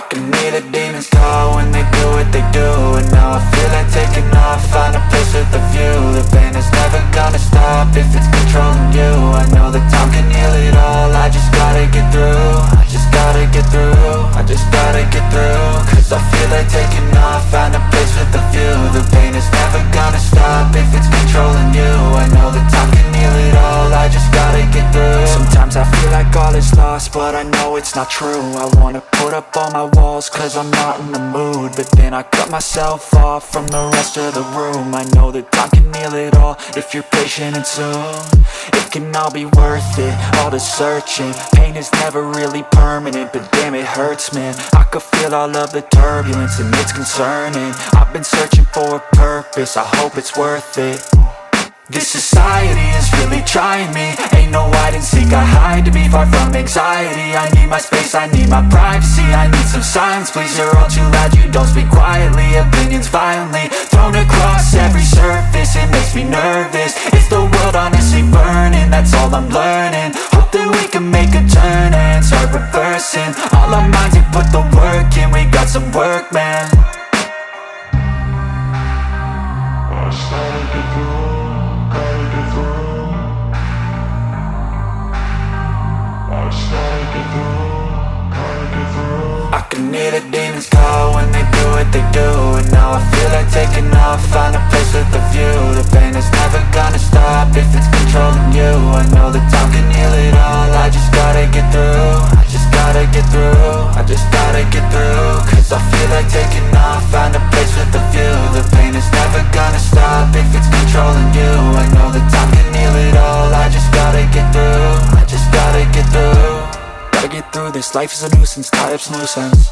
can hear the demons call when they do what they do. And now I feel like taking off, find a place with a view. The pain is never gonna stop if it's controlling you. I know that time can heal it all, I just gotta get through. I just gotta get through, I just gotta get through. Cause I feel like taking off, find a place with a view. The pain is never gonna stop if it's controlling you. I know that time can heal it all, I just gotta get through. Sometimes I feel like all is lost, but I know it's not true. I wanna put up all my walls cause I'm not in the mood, but then I cut myself off from the rest of the room. I know that time can heal it all if you're patient and soon it can all be worth it, all the searching. Pain is never really permanent, but damn it hurts, man. I could feel all of the turbulence and it's concerning. I've been searching for a purpose, I hope it's worth it. This society is really trying me. Ain't no hide and seek, I hide to be far from anxiety. I need my space, I need my privacy. I need some silence, please, you're all too loud. You don't speak quietly, opinions violently thrown across every surface. It makes me nervous, it's the world honestly burning. That's all I'm learning, hope that we can make a turn and start reversing. All our minds, we put the work in, we got some work, man. I started to grow. I can hear the demons call when they do what they do. And now I feel like taking off, find a place with a view. The pain is never gonna stop if it's controlling you. I know that time can heal it all, I just gotta get through. I just gotta get through, I just gotta get through. Cause I feel like taking off, find a place with a view. The pain is never gonna stop if it's controlling you. I know that time can heal it all, I just gotta get through. I just gotta get through. Gotta get through this, life is a nuisance, tie up some loose ends.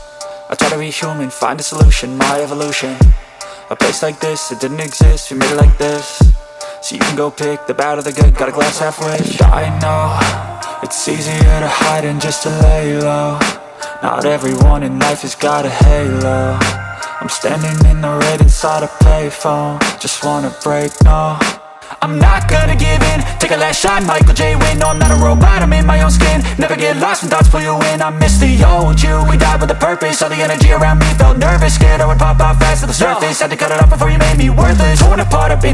I try to be human, find a solution, my evolution. A place like this, it didn't exist, we made it like this. So you can go pick the bad or the good, got a glass halfway. I know, it's easier to hide than just to lay low. Not everyone in life has got a halo. I'm standing in the red inside a payphone, just wanna break, no. I'm not gonna give in, take a last shot, Michael J. Win. No, I'm not a robot, I'm in my own skin. Never get lost when thoughts pull you in. I miss the old you, we died with a purpose. All the energy around me felt nervous, scared I would pop out fast to the surface. Had to cut it off before you made me worthless. Torn apart, I've been